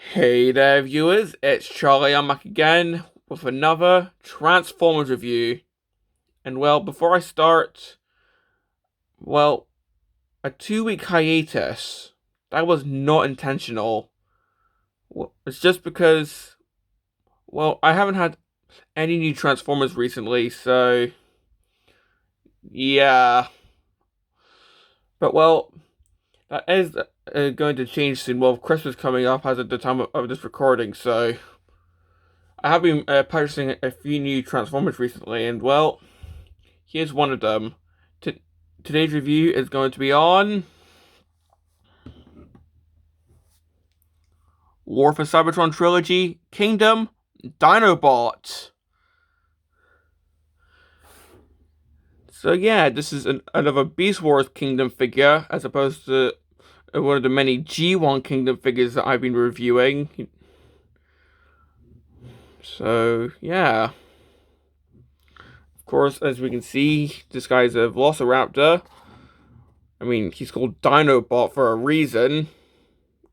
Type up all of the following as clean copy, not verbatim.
Hey there, viewers, it's Charlie. I'm back again with another Transformers review. And before I start, well, a 2 week hiatus, that was not intentional. It's just because, I haven't had any new Transformers recently, so yeah. But that is going to change soon. Well, Christmas coming up as at the time of this recording, so I have been purchasing a few new Transformers recently, and here's one of them. Today's review is going to be on War for Cybertron Trilogy, Kingdom, Dinobot. So yeah, this is another Beast Wars Kingdom figure, as opposed to one of the many G1 Kingdom figures that I've been reviewing. So yeah. Of course, as we can see, this guy's a Velociraptor. I mean, he's called Dinobot for a reason.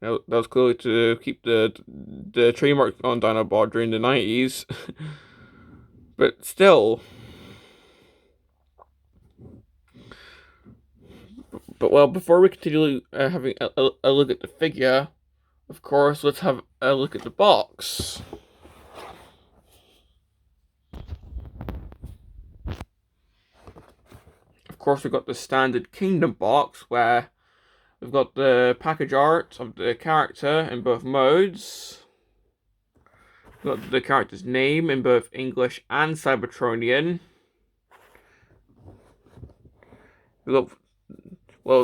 That was clearly to keep the trademark on Dinobot during the 90s. But still. But before we continue having a look at the figure, of course, let's have a look at the box. Of course, we've got the standard Kingdom box where we've got the package art of the character in both modes. We've got the character's name in both English and Cybertronian.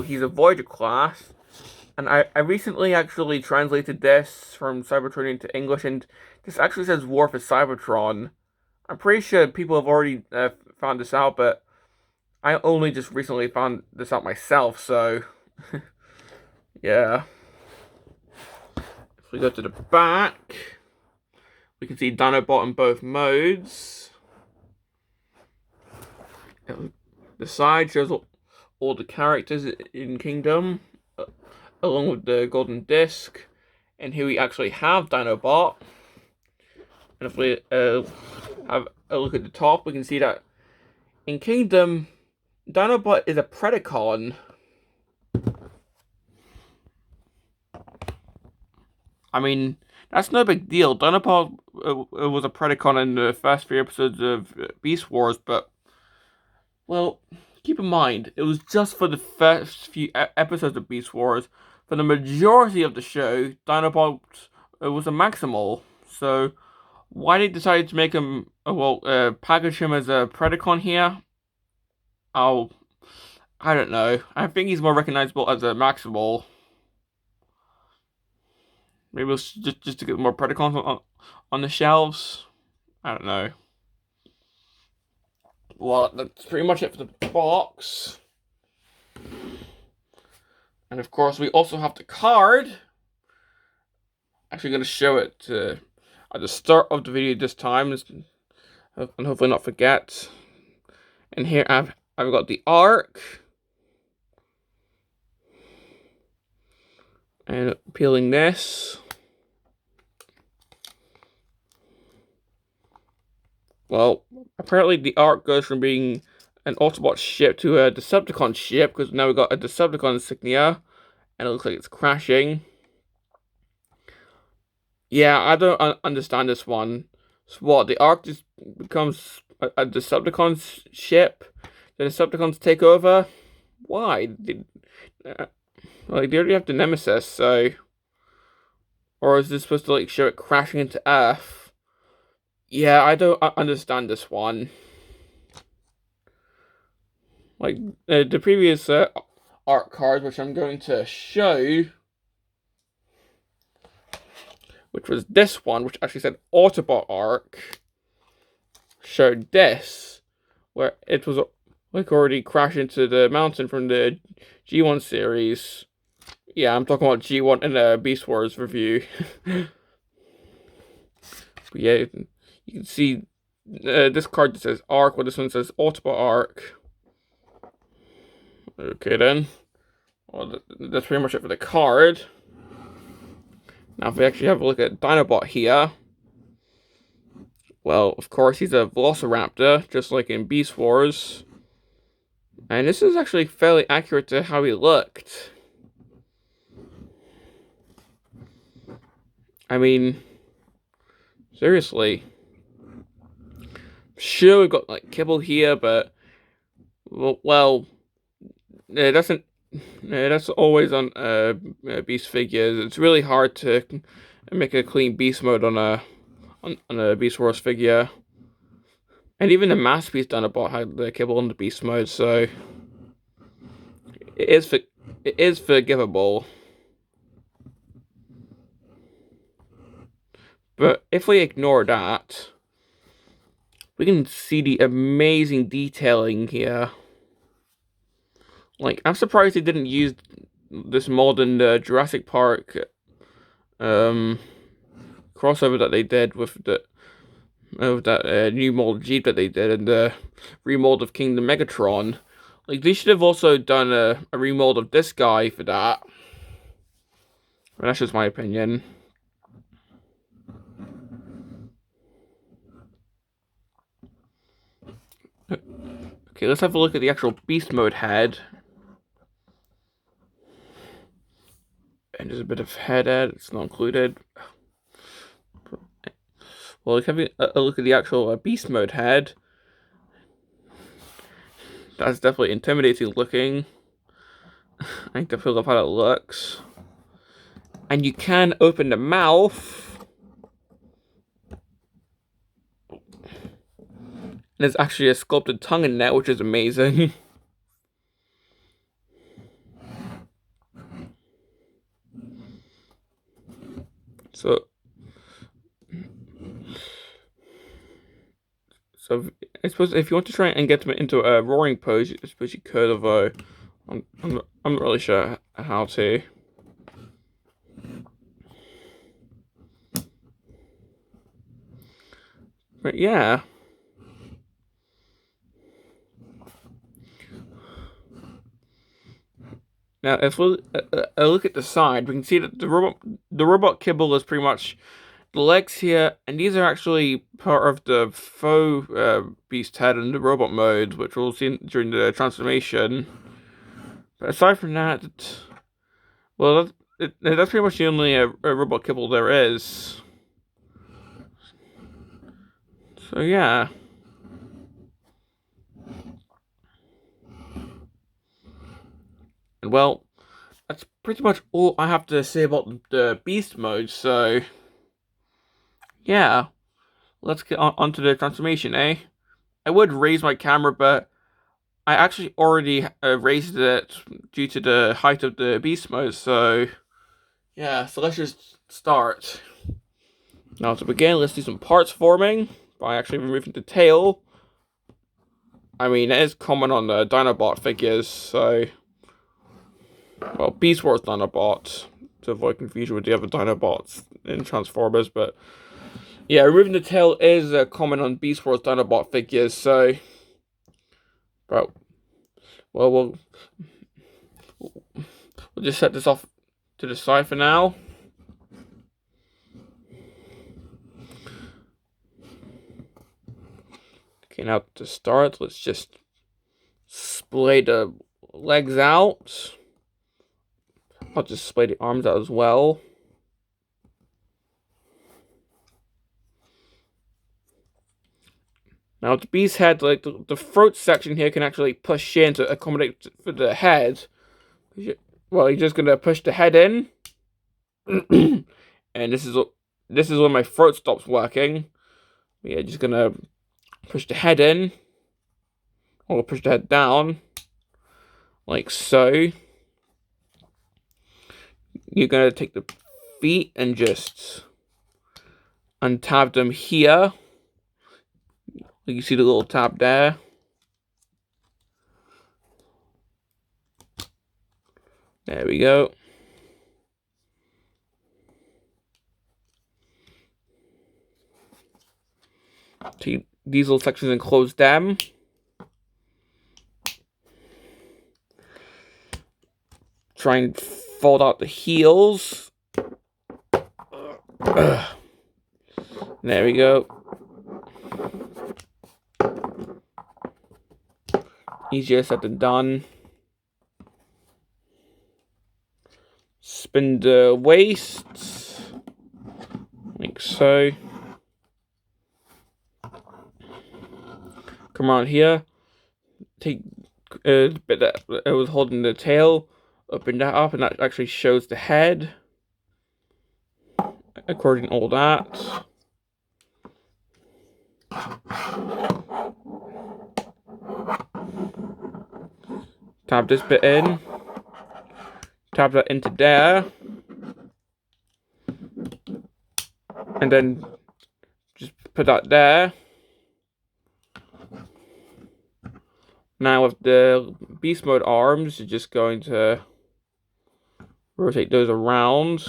He's a Voyager class, and I recently actually translated this from Cybertronian to English, and this actually says War for Cybertron. I'm pretty sure people have already found this out, but I only just recently found this out myself, so yeah. If we go to the back, we can see Dinobot in both modes. The side shows all the characters in Kingdom, along with the golden disc. And here we actually have Dinobot. And if we have a look at the top, we can see that in Kingdom, Dinobot is a Predacon. I mean, that's no big deal. Dinobot was a Predacon in the first 3 episodes of Beast Wars, but, keep in mind, it was just for the first few episodes of Beast Wars. For the majority of the show, Dinobot was a Maximal. So, why they decided to make him, package him as a Predacon here? I don't know. I think he's more recognizable as a Maximal. Maybe it's just to get more Predacons on the shelves. I don't know. Well, that's pretty much it for the box. And of course, we also have the card. Actually, going to show it at the start of the video this time, and hopefully not forget. And here I've got the arc, and peeling this. Well, apparently the arc goes from being an Autobot ship to a Decepticon ship, because now we've got a Decepticon insignia, and it looks like it's crashing. Yeah, I don't understand this one. So what, the arc just becomes a Decepticon ship? The Decepticons take over? Why? They already have the Nemesis, so... Or is this supposed to, show it crashing into Earth? Yeah, I don't understand this one. The previous art card, which I'm going to show, which was this one, which actually said Autobot arc, showed this, where it was already crashed into the mountain from the G1 series. Yeah, I'm talking about G1 in the Beast Wars review. But yeah, you can see this card that says arc, while this one says Autobot arc. Okay then. Well, that's pretty much it for the card. Now, if we actually have a look at Dinobot here, well, of course, he's a Velociraptor, just like in Beast Wars. And this is actually fairly accurate to how he looked. I mean, seriously. Sure, we've got, like, kibble here, but, well, that's always on Beast figures. It's really hard to make a clean Beast mode on a Beast Wars figure. And even the Masterpiece Dinobot had the kibble on the Beast mode, so it is forgivable. But if we ignore that, we can see the amazing detailing here. Like, I'm surprised they didn't use this mold in the Jurassic Park crossover that they did with that new mold Jeep that they did, and the remold of Kingdom Megatron. Like, they should have also done a remold of this guy for that. But that's just my opinion. Okay, let's have a look at the actual Beast Mode head. And there's a bit of head it's not included. Well, let's have a look at the actual Beast Mode head. That's definitely intimidating looking. I definitely love how that looks. And you can open the mouth. And there's actually a sculpted tongue in there, which is amazing. So I suppose if you want to try and get them into a roaring pose, I suppose you could, although I'm not really sure how to. But yeah. Now, if we look at the side, we can see that the robot kibble is pretty much the legs here, and these are actually part of the faux beast head in the robot mode, which we'll see during the transformation. But aside from that, well, that's pretty much the only robot kibble there is. So yeah. And well, that's pretty much all I have to say about the beast mode, so yeah. Let's get onto the transformation, eh? I would raise my camera, but I actually already raised it due to the height of the beast mode, so yeah, so let's just start. Now to begin, let's do some parts forming by actually removing the tail. I mean, it is common on the Dinobot figures, so... Well, Beast Wars Dinobot, to avoid confusion with the other Dinobots in Transformers, but... Yeah, removing the tail is common on Beast Wars Dinobot figures, so... But... Well, we'll just set this off to the side for now. Okay, now to start, let's just splay the legs out. I'll just splay the arms out as well. Now the beast head, like the throat section here can actually push in to accommodate for the head. Well, you're just gonna push the head in. And this is when my throat stops working. Yeah, just gonna push the head in, or push the head down, like so. You're gonna take the feet and just untab them here. You see the little tab there. There we go. See these little sections and close them. Try and fold out the heels. There we go. Easier said than done. Spin the waist, like so. Come around here. Take the bit that it was holding the tail, open that up, and that actually shows the head. According to all that. Tap this bit in. Tap that into there. And then just put that there. Now with the beast mode arms, you're just going to rotate those around.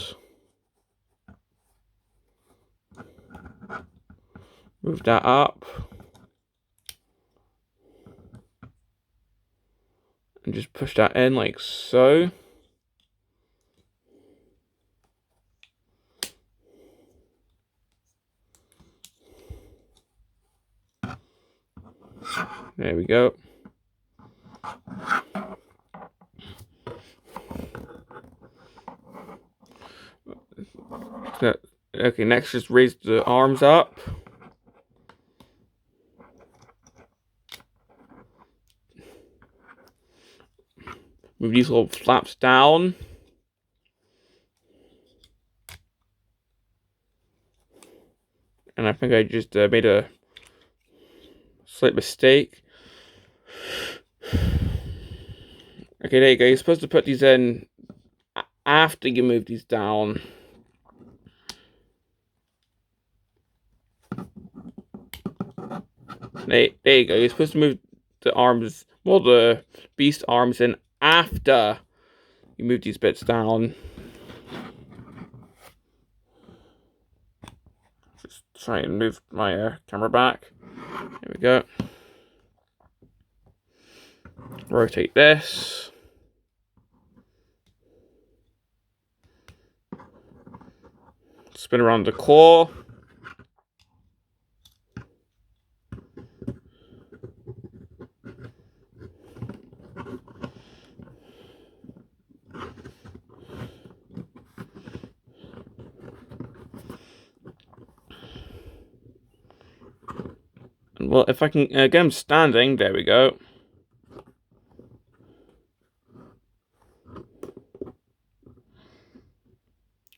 Move that up. And just push that in like so. There we go. Okay, next just raise the arms up. Move these little flaps down. And I think I just made a slight mistake. Okay, there you go. You're supposed to put these in after you move these down. There you go. You're supposed to move the arms, well, the beast arms in after you move these bits down. Just try and move my camera back. There we go. Rotate this. Spin around the core. Well, if I can get him standing, there we go.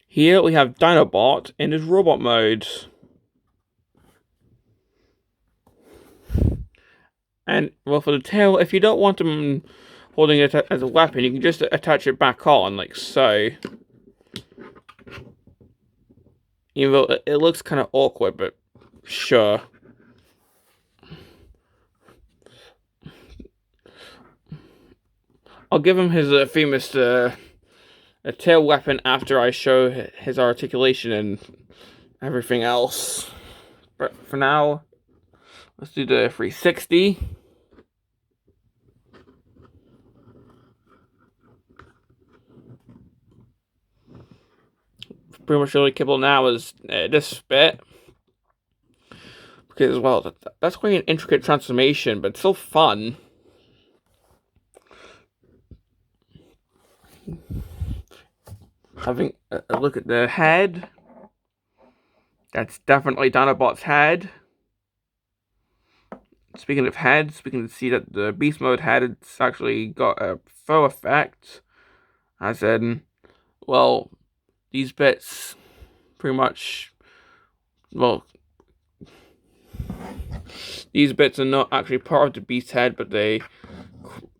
Here we have Dinobot in his robot mode. And, well, for the tail, if you don't want him holding it as a weapon, you can just attach it back on, like so. Even though it looks kind of awkward, but sure. I'll give him his famous tail weapon after I show his articulation and everything else. But for now, let's do the 360. Pretty much the only kibble now is this bit. Because, well, that's quite an intricate transformation, but it's still fun. Having a look at the head. That's definitely Dinobot's head. Speaking of heads, we can see that the beast mode head, it's actually got a faux effect. As in, well, these bits pretty much, well, these bits are not actually part of the beast head, but they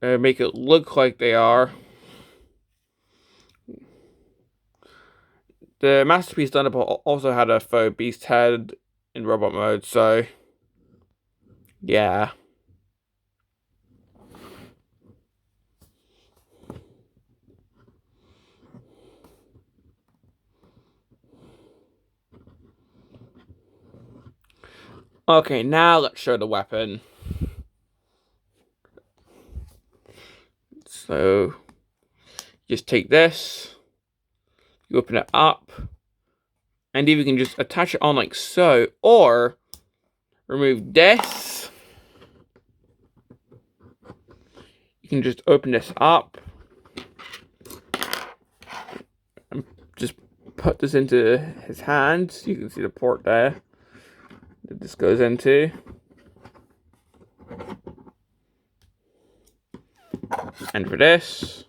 make it look like they are. The Masterpiece Dinobot also had a faux beast head in robot mode, so yeah. Okay, now let's show the weapon. So, just take this, you open it up, And either you can just attach it on like so, or remove this. You can just open this up and just put this into his hand. You can see the port there that this goes into. And for this,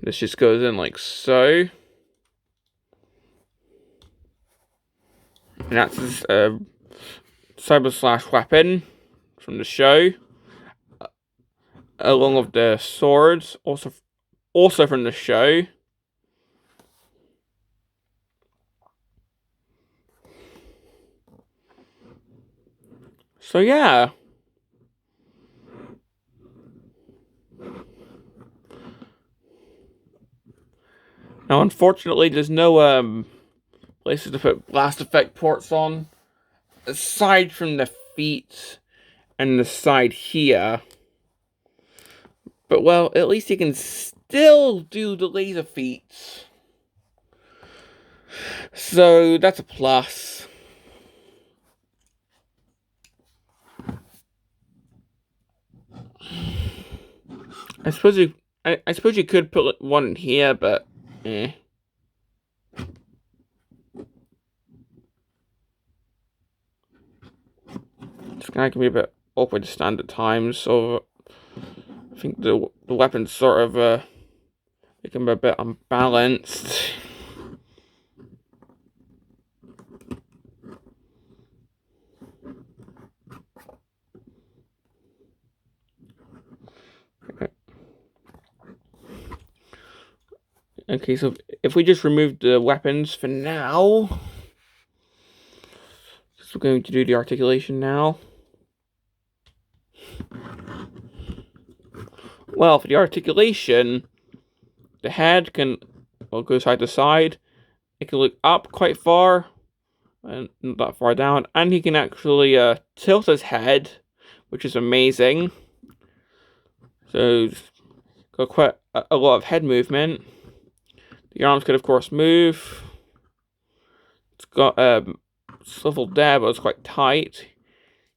this just goes in like so. And that's his cyber / weapon from the show, along with the swords, also from the show. So yeah. Now, unfortunately, there's no places to put blast effect ports on, aside from the feet and the side here. But well, at least you can still do the laser feats. So that's a plus. I suppose you could put one in here, but eh. It's kind of be a bit awkward to stand at times, so I think the weapons sort of become a bit unbalanced. Okay, so if we just remove the weapons for now, so we're going to do the articulation now. Well, for the articulation, the head can go side to side. It can look up quite far, and not that far down, and he can actually tilt his head, which is amazing. So, got quite a lot of head movement. The arms can, of course, move. It's got swivel there, but it's quite tight.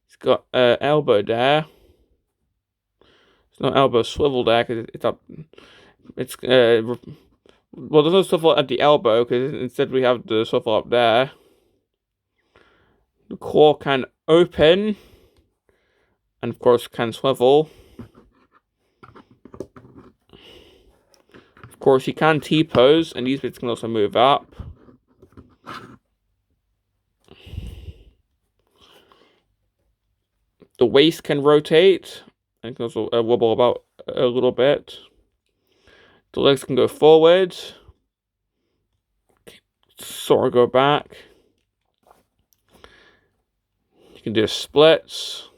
It's got elbow there. It's not elbow swivel there because it's up. It's well, there's no swivel at the elbow because instead we have the swivel up there. The core can open, and of course can swivel. Of course, you can T-pose, and these bits can also move up. The waist can rotate, and can also wobble about a little bit. The legs can go forward, sort of go back. You can do splits.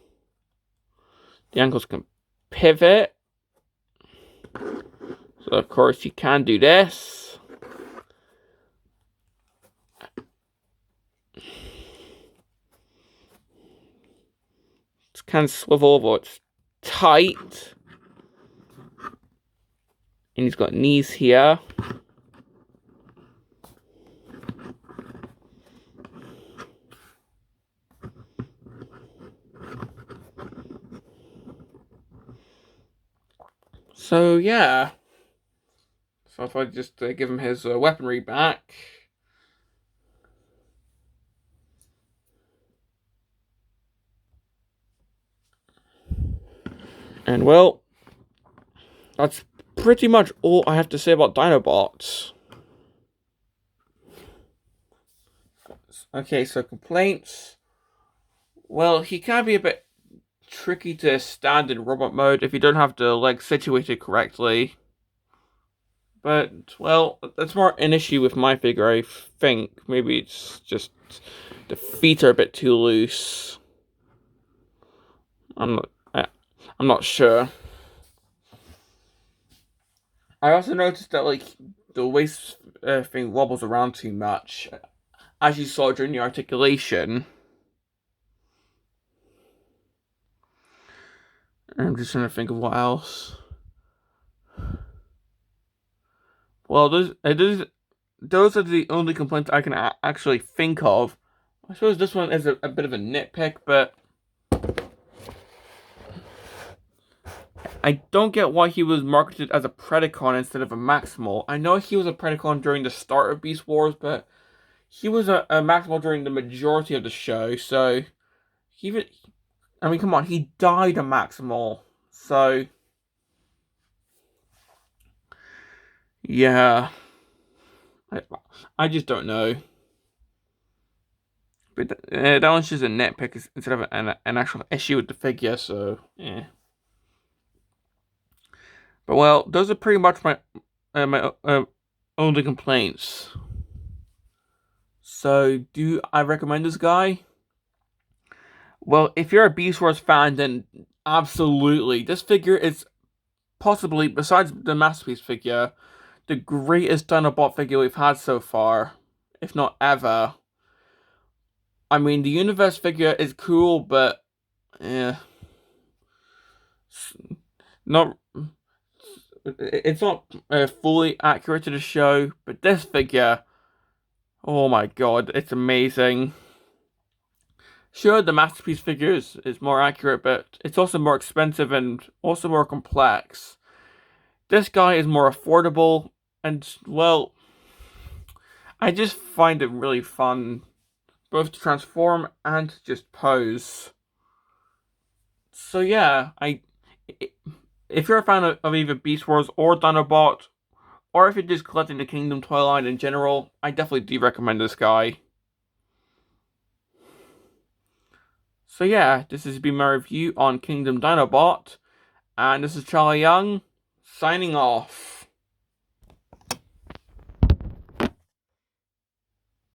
The ankles can pivot. So of course you can do this. It can swivel, but it's tight. And he's got knees here. So yeah. So if I just give him his weaponry back. And well, that's pretty much all I have to say about Dinobots. Okay, so complaints. Well, he can be a bit tricky to stand in robot mode if you don't have the legs situated correctly. But, well, that's more an issue with my figure, I think. Maybe it's just the feet are a bit too loose. I'm not sure. I also noticed that, like, the waist thing wobbles around too much, as you saw during the articulation. I'm just trying to think of what else. Well, those are the only complaints I can actually think of. I suppose this one is a bit of a nitpick, but I don't get why he was marketed as a Predacon instead of a Maximal. I know he was a Predacon during the start of Beast Wars, but he was a Maximal during the majority of the show, so he I mean, come on, he died a Maximal, so yeah, I, I just don't know. But that one's just a nitpick instead of an actual issue with the figure, so yeah. But well, those are pretty much my only complaints. So, do I recommend this guy? Well, if you're a Beast Wars fan, then absolutely. This figure is possibly, besides the Masterpiece figure, the greatest Dinobot figure we've had so far, if not ever. I mean, the Universe figure is cool, but yeah, not it's not fully accurate to the show. But this figure, oh my god, it's amazing. Sure, the Masterpiece figure is more accurate, but it's also more expensive and also more complex. This guy is more affordable, and well, I just find it really fun, both to transform and to just pose. So yeah, if you're a fan of either Beast Wars or Dinobot, or if you're just collecting the Kingdom toy line in general, I definitely do recommend this guy. So yeah, this has been my review on Kingdom Dinobot, and this is Charlie Young, signing off.